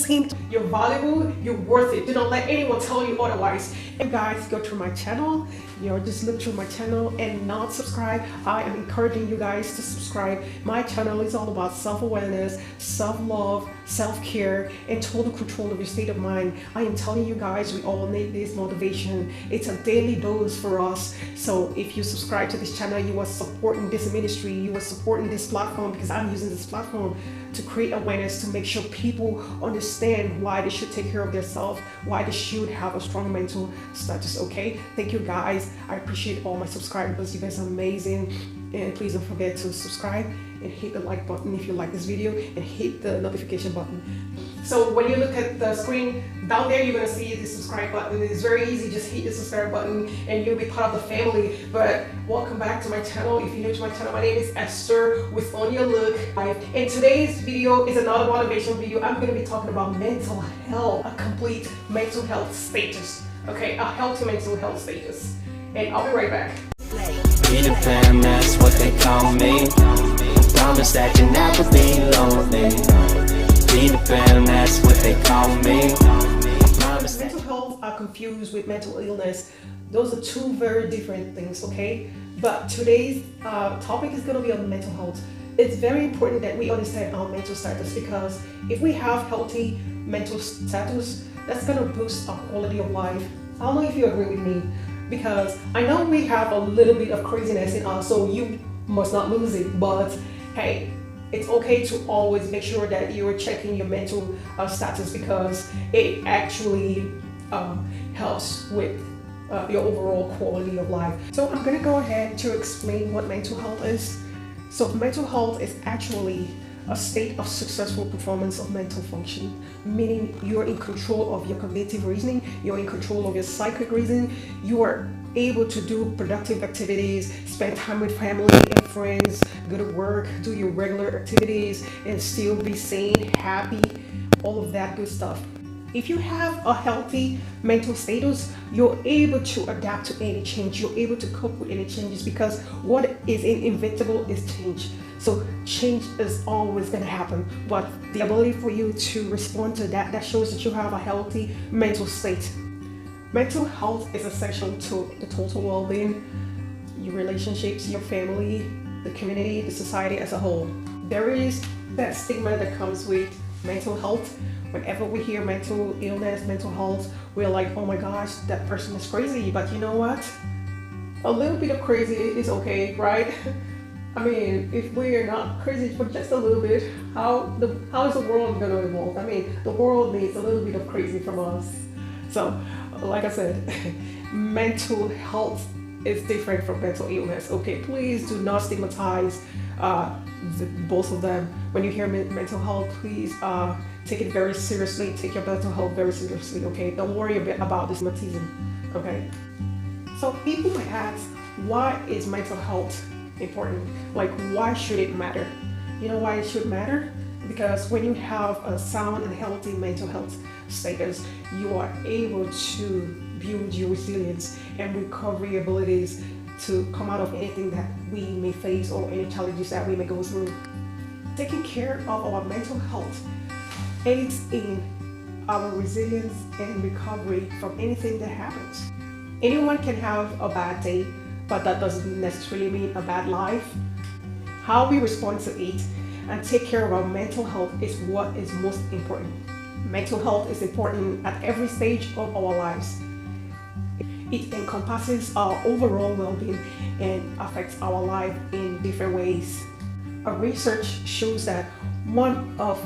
same time, you're valuable, you're worth it. Do not let anyone tell you otherwise. And guys, go through my channel, just look through my channel and not subscribe. I am encouraging you guys to subscribe. My channel is all about self-awareness, self-love, self-care, and total control of your state of mind. I am telling you guys, we all need this motivation. It's a daily dose for us. So if you subscribe to this channel, you are supporting this ministry, you are supporting this platform, because I'm using this platform to create awareness, to make sure people understand why they should take care of themselves, why they should have a strong mental status. Okay, thank you guys. I appreciate all my subscribers. You guys are amazing. And please don't forget to subscribe and hit the like button if you like this video, and hit the notification button. So when you look at the screen down there, you're going to see the subscribe button. It's very easy. Just hit the subscribe button and you'll be part of the family. But welcome back to my channel. If you're new to my channel, my name is Esther with On Your Look. And today's video is another motivation video. I'm going to be talking about mental health, a complete mental health status. Okay, a healthy mental health status. And I'll be right back. Peter Pan, that's what they call me. Promise that you never be lonely. Peter Pan, that's what they call me. Mental health are confused with mental illness. Those are two very different things, okay? But today's topic is going to be on mental health. It's very important that we understand our mental status, because if we have healthy mental status, that's going to boost our quality of life. I don't know if you agree with me, because I know we have a little bit of craziness in us, so you must not lose it. But hey, it's okay to always make sure that you're checking your mental status, because it actually helps with your overall quality of life. So I'm going to go ahead to explain what mental health is. So mental health is actually a state of successful performance of mental function, meaning you're in control of your cognitive reasoning, you're in control of your psychic reasoning, you are able to do productive activities, spend time with family and friends, go to work, do your regular activities, and still be sane, happy, all of that good stuff. If you have a healthy mental status, you're able to adapt to any change. You're able to cope with any changes, because what is inevitable is change. So change is always going to happen. But the ability for you to respond to that, that shows that you have a healthy mental state. Mental health is essential to the total well-being, your relationships, your family, the community, the society as a whole. There is that stigma that comes with mental health. Whenever we hear mental illness, mental health, we're like, oh my gosh, that person is crazy. But you know what? A little bit of crazy is okay, right? I mean, if we're not crazy for just a little bit, how is the world going to evolve? I mean, the world needs a little bit of crazy from us. So, like I said, mental health is different from mental illness. Okay, please do not stigmatize both of them. When you hear mental health, please take it very seriously. Take your mental health very seriously. Okay, don't worry about this stigmatism. Okay, so people might ask, why is mental health important? Like, why should it matter? You know why it should matter? Because when you have a sound and healthy mental health status, you are able to build your resilience and recovery abilities to come out of anything that we may face or any challenges that we may go through. Taking care of our mental health aids in our resilience and recovery from anything that happens. Anyone can have a bad day, but that doesn't necessarily mean a bad life. How we respond to it and take care of our mental health is what is most important. Mental health is important at every stage of our lives. It encompasses our overall well-being and affects our life in different ways. Our research shows that 1 of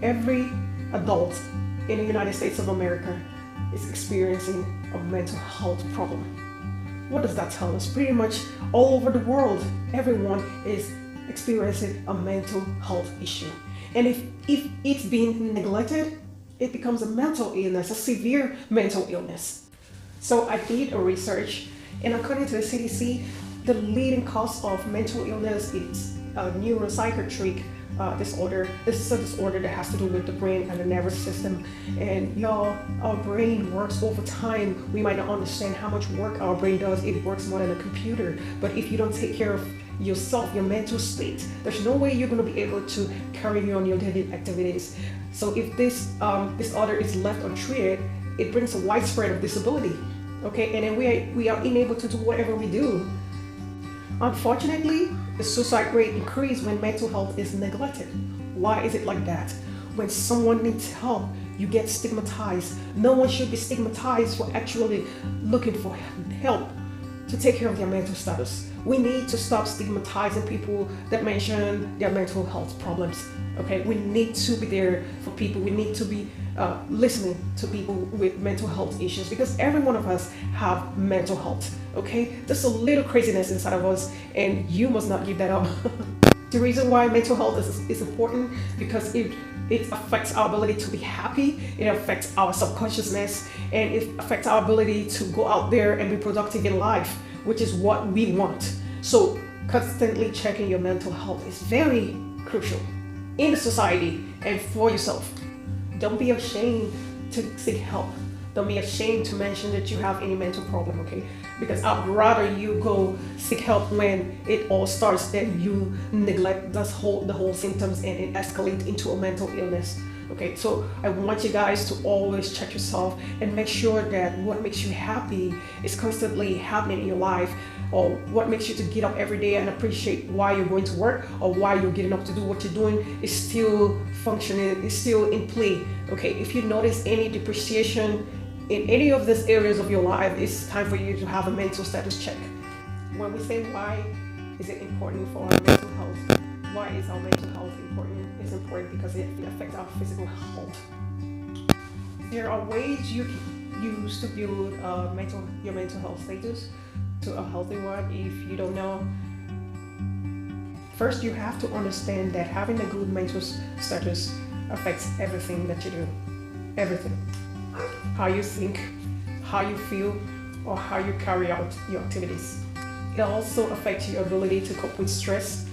every adult in the United States of America is experiencing a mental health problem. What does that tell us? Pretty much all over the world, everyone is experiencing a mental health issue. And if it's being neglected, it becomes a mental illness, a severe mental illness. So I did a research, and according to the CDC, the leading cause of mental illness is neuropsychiatric disorder. This is a disorder that has to do with the brain and the nervous system. And y'all, our brain works over time. We might not understand how much work our brain does. It works more than a computer. But if you don't take care of yourself, your mental state, there's no way you're going to be able to carry on your daily activities. So if this disorder is left untreated, it brings a widespread of disability. Okay, and then we are unable to do whatever we do. Unfortunately, the suicide rate increases when mental health is neglected. Why is it like that? When someone needs help, you get stigmatized. No one should be stigmatized for actually looking for help to take care of their mental status. We need to stop stigmatizing people that mention their mental health problems. Okay, we need to be there for people. We need to be listening to people with mental health issues, because every one of us have mental health. Okay, there's a little craziness inside of us, and you must not give that up. The reason why mental health is important, because it affects our ability to be happy, it affects our subconsciousness, and it affects our ability to go out there and be productive in life, which is what we want. So constantly checking your mental health is very crucial in the society and for yourself. Don't be ashamed to seek help. Don't be ashamed to mention that you have any mental problem, okay? Because I'd rather you go seek help when it all starts than you neglect the whole symptoms and it escalates into a mental illness. Okay, so I want you guys to always check yourself and make sure that what makes you happy is constantly happening in your life, or what makes you to get up every day and appreciate why you're going to work, or why you're getting up to do what you're doing is still functioning, is still in play. Okay, if you notice any depreciation in any of these areas of your life, it's time for you to have a mental status check. When we say why is it important for our mental health, why is our mental health important? It's important because it affects our physical health. There are ways you can use to build your mental health status to a healthy one. If you don't know, first you have to understand that having a good mental status affects everything that you do. Everything. How you think, how you feel, or how you carry out your activities. It also affects your ability to cope with stress,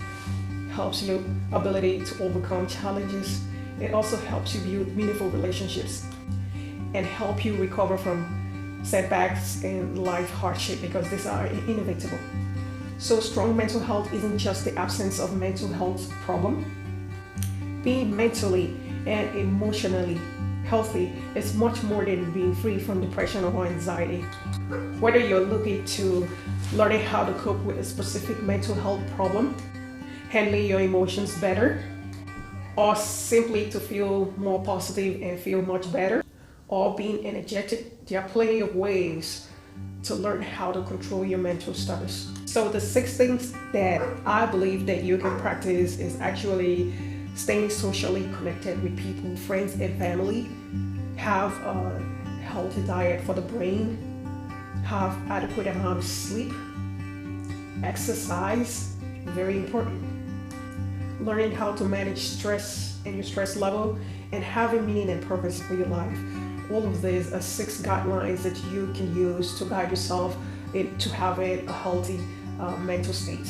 helps your ability to overcome challenges. It also helps you build meaningful relationships and help you recover from setbacks and life hardship, because these are inevitable. So strong mental health isn't just the absence of mental health problem. Being mentally and emotionally healthy is much more than being free from depression or anxiety. Whether you're looking to learning how to cope with a specific mental health problem, handling your emotions better, or simply to feel more positive and feel much better, or being energetic, there are plenty of ways to learn how to control your mental status. So the 6 things that I believe that you can practice is actually staying socially connected with people, friends and family, have a healthy diet for the brain, have adequate amount of sleep, exercise, very important, learning how to manage stress and your stress level, and having meaning and purpose for your life. All of these are 6 guidelines that you can use to guide yourself into having a healthy mental state.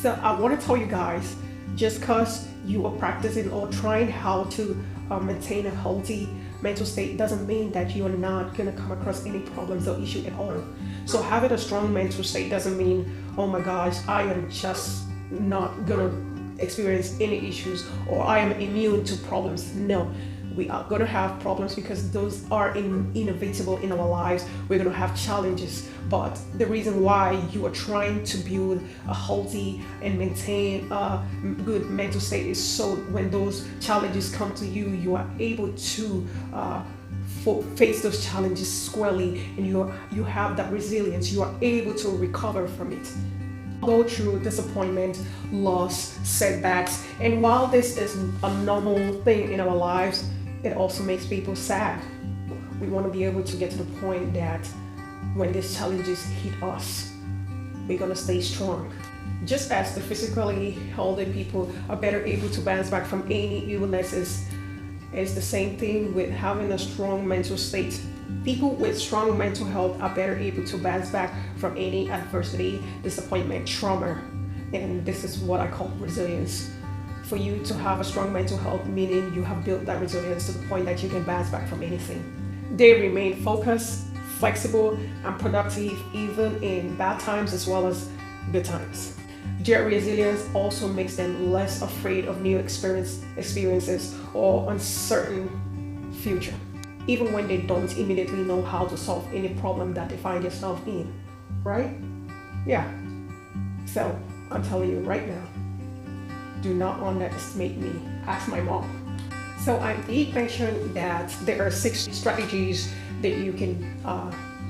So I want to tell you guys, just because you are practicing or trying how to maintain a healthy mental state doesn't mean that you are not going to come across any problems or issue at all. So having a strong mental state doesn't mean, oh my gosh, I am just not going to experience any issues, or I am immune to problems. No, we are going to have problems because those are inevitable in our lives. We're going to have challenges, but the reason why you are trying to build a healthy and maintain a good mental state is so when those challenges come to you, you are able to face those challenges squarely, and you have that resilience. You are able to recover from it. Go through disappointment, loss, setbacks, and while this is a normal thing in our lives, it also makes people sad. We want to be able to get to the point that when these challenges hit us, we're going to stay strong. Just as the physically healthy people are better able to bounce back from any illnesses, it's the same thing with having a strong mental state. People with strong mental health are better able to bounce back from any adversity, disappointment, trauma. And this is what I call resilience. For you to have a strong mental health, meaning you have built that resilience to the point that you can bounce back from anything. They remain focused, flexible, and productive even in bad times as well as good times. Their resilience also makes them less afraid of new experiences or uncertain future, even when they don't immediately know how to solve any problem that they find themselves in, right? Yeah. So I'm telling you right now, do not underestimate me. Ask my mom. So I did mention that there are 6 strategies that you can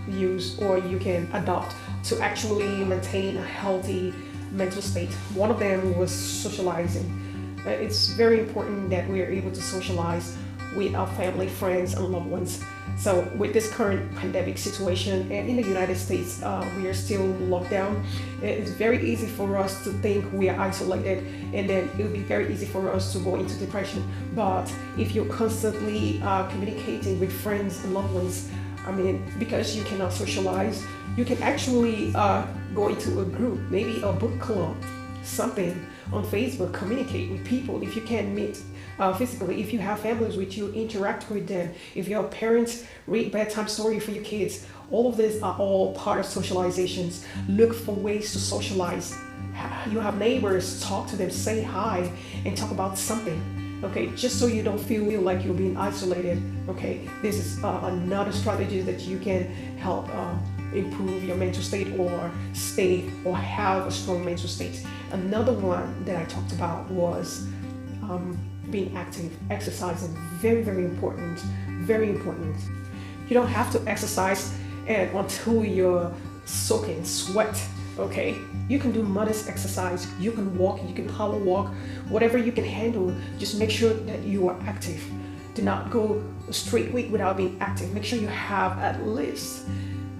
use or you can adopt to actually maintain a healthy mental state. One of them was socializing. It's very important that we are able to socialize with our family, friends, and loved ones. So with this current pandemic situation, and in the United States, we are still locked down. It's very easy for us to think we are isolated, and then it will be very easy for us to go into depression. But if you're constantly communicating with friends and loved ones, I mean, because you cannot socialize, you can actually go into a group, maybe a book club, something on Facebook, communicate with people. If you can't meet physically, if you have families with you, interact with them. If you're parents, read bedtime story for your kids. All of these are all part of socializations. Look for ways to socialize. You have neighbors, talk to them, say hi, and talk about something. Okay, just so you don't feel like you're being isolated. Okay, this is another strategy that you can help improve your mental state or stay or have a strong mental state. Another one that I talked about was being active, exercising. Very, very important. Very important. You don't have to exercise and until you're soaking sweat. Okay, you can do modest exercise. You can walk, you can power walk, whatever you can handle. Just make sure that you are active. Do not go a straight week without being active. Make sure you have at least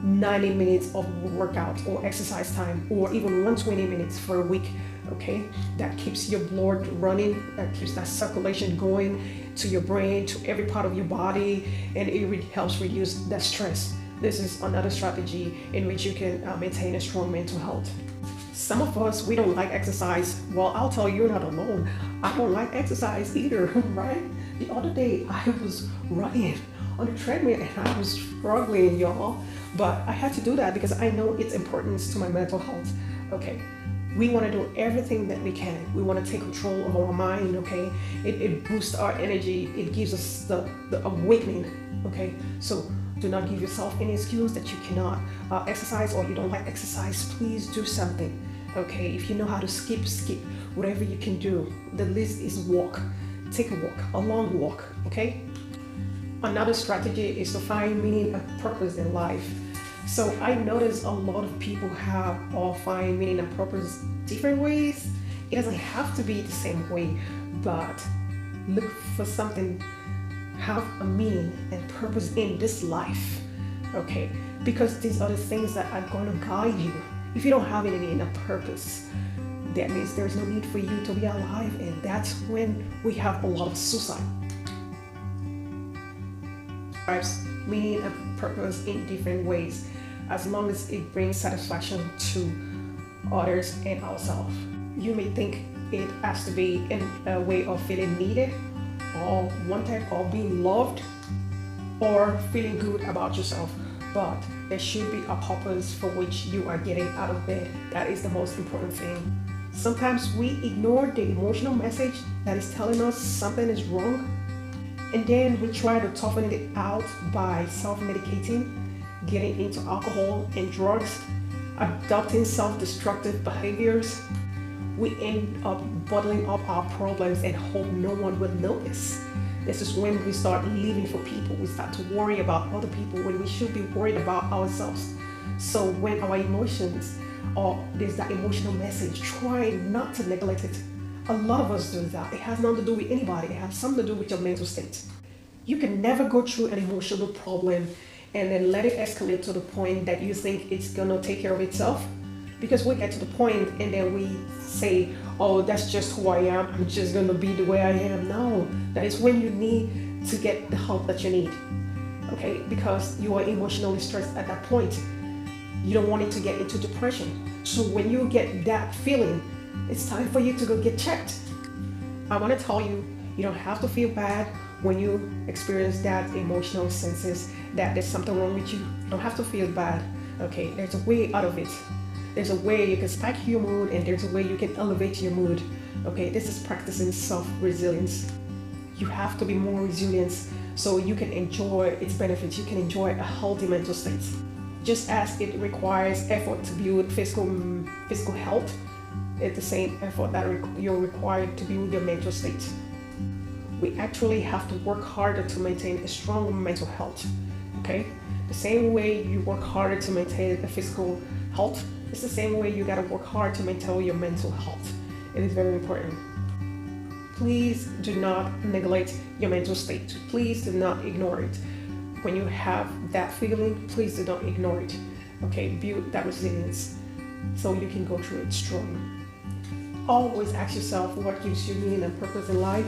90 minutes of workout or exercise time, or even 120 minutes for a week. Okay, that keeps your blood running, that keeps that circulation going to your brain, to every part of your body, and it helps reduce that stress. This is another strategy in which you can maintain a strong mental health. Some of us, we don't like exercise. Well, I'll tell you, you're not alone. I don't like exercise either, right? The other day I was running on the treadmill and I was struggling, y'all. But I had to do that because I know its importance to my mental health. Okay, we want to do everything that we can. We want to take control of our mind, okay? It boosts our energy. It gives us the awakening, okay? So do not give yourself any excuse that you cannot exercise or you don't like exercise. Please do something, okay? If you know how to skip. Whatever you can do. The least is walk. Take a walk, a long walk, okay? Another strategy is to find meaning and purpose in life. So I notice a lot of people have or find meaning and purpose different ways. It doesn't have to be the same way, but look for something, have a meaning and purpose in this life, okay? Because these are the things that are going to guide you. If you don't have any meaning and purpose, that means there's no need for you to be alive, and that's when we have a lot of suicide. Meaning and purpose in different ways, as long as it brings satisfaction to others and ourselves. You may think it has to be in a way of feeling needed or wanted or being loved or feeling good about yourself, but there should be a purpose for which you are getting out of bed. That is the most important thing. Sometimes we ignore the emotional message that is telling us something is wrong, and then we try to toughen it out by self-medicating, getting into alcohol and drugs, adopting self-destructive behaviors. We end up bottling up our problems and hope no one will notice. This is when we start living for people. We start to worry about other people when we should be worried about ourselves. So when our emotions or there's that emotional message, try not to neglect it. A lot of us do that. It has nothing to do with anybody. It has something to do with your mental state. You can never go through an emotional problem and then let it escalate to the point that you think it's gonna take care of itself. Because we get to the point and then we say, oh, that's just who I am. I'm just gonna be the way I am. No, that is when you need to get the help that you need. Okay, because you are emotionally stressed at that point. You don't want it to get into depression. So when you get that feeling, it's time for you to go get checked. I want to tell you, you don't have to feel bad when you experience that emotional senses that there's something wrong with you. You don't have to feel bad. Okay, there's a way out of it. There's a way you can spike your mood, and there's a way you can elevate your mood. Okay, this is practicing self-resilience. You have to be more resilient so you can enjoy its benefits. You can enjoy a healthy mental state. Just as it requires effort to build physical health, it's the same effort that you're required to build your mental state. We actually have to work harder to maintain a strong mental health. Okay, the same way you work harder to maintain the physical health, it's the same way you gotta work hard to maintain your mental health. It is very important. Please do not neglect your mental state. Please do not ignore it. When you have that feeling, please do not ignore it. Okay, build that resilience so you can go through it strong. Always ask yourself what gives you meaning and purpose in life.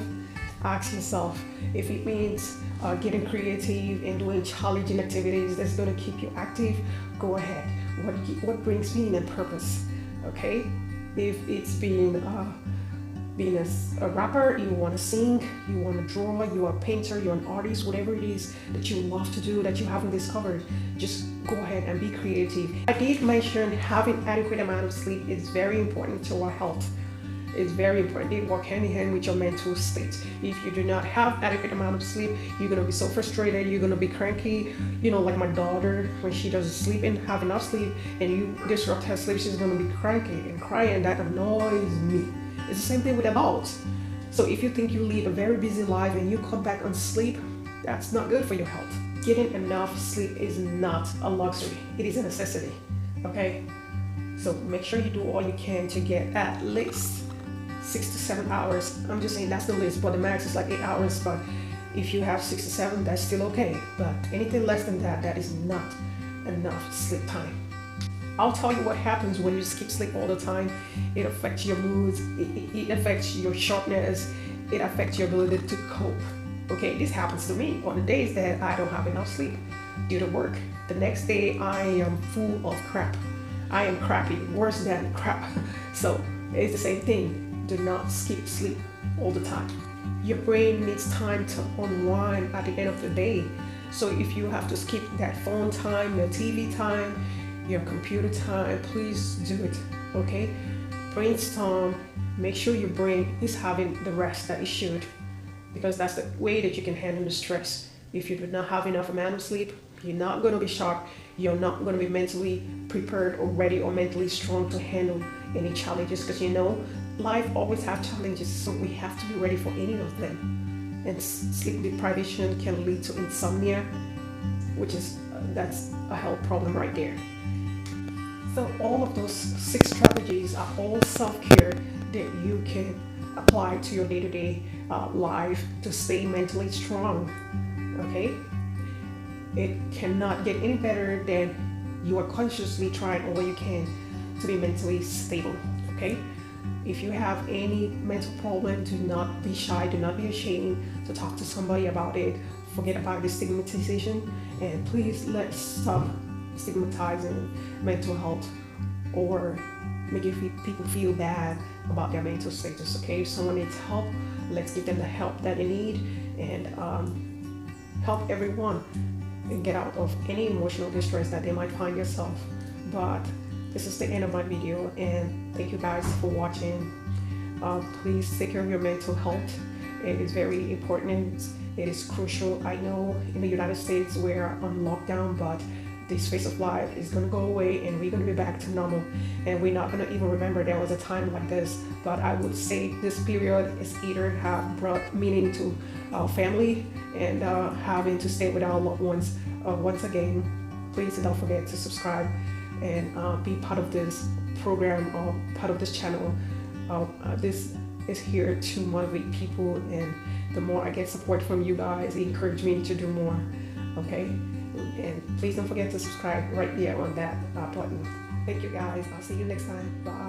Ask yourself if it means getting creative and doing challenging activities that's going to keep you active. Go ahead. What brings meaning and purpose? Okay, if it's being a rapper, you want to sing, you want to draw, you're a painter, you're an artist, whatever it is that you love to do that you haven't discovered, just go ahead and be creative. I did mention having adequate amount of sleep is very important to our health. It's very important. They work hand in hand with your mental state. If you do not have adequate amount of sleep, you're going to be so frustrated, you're going to be cranky. You know, like my daughter, when she doesn't sleep and have enough sleep and you disrupt her sleep, she's going to be cranky and crying. That annoys me. It's the same thing with adults. So if you think you lead a very busy life and you cut back on sleep, that's not good for your health. Getting enough sleep is not a luxury. It is a necessity. Okay? So make sure you do all you can to get at least 6 to 7 hours. I'm just saying that's the least, but the max is like 8 hours. But if you have 6 to 7, that's still okay. But anything less than that, that is not enough sleep time. I'll tell you what happens when you skip sleep all the time. It affects your moods, it affects your sharpness, it affects your ability to cope. Okay, this happens to me on the days that I don't have enough sleep due to work. The next day I am full of crap. I am crappy, worse than crap. So it's the same thing. Do not skip sleep all the time. Your brain needs time to unwind at the end of the day. So if you have to skip that phone time, your TV time, your computer time, please do it. Okay, brainstorm. Make sure your brain is having the rest that it should, because that's the way that you can handle the stress. If you do not have enough amount of sleep, you're not going to be sharp. You're not going to be mentally prepared or ready or mentally strong to handle any challenges, because you know life always have challenges, so we have to be ready for any of them. And sleep deprivation can lead to insomnia, which is that's a health problem right there. So all of those 6 strategies are all self-care that you can apply to your day-to-day life to stay mentally strong. Okay, it cannot get any better than you are consciously trying all you can to be mentally stable. Okay, if you have any mental problem, do not be shy, do not be ashamed to talk to somebody about it. Forget about the stigmatization, and please let's stop stigmatizing mental health or making people feel bad about their mental status. Okay, if someone needs help, let's give them the help that they need, and help everyone and get out of any emotional distress that they might find yourself. But this is the end of my video, and thank you guys for watching. Please take care of your mental health. It is very important. It is crucial. I know in the United States we're on lockdown, but this phase of life is going to go away and we're going to be back to normal, and we're not going to even remember there was a time like this. But I would say this period is either have brought meaning to our family and having to stay with our loved ones once again. Please don't forget to subscribe and be part of this program or part of this channel. This is here to motivate people, and the more I get support from you guys, it encourages me to do more. Okay, and please don't forget to subscribe right there on that button. Thank you guys. I'll see you next time. Bye.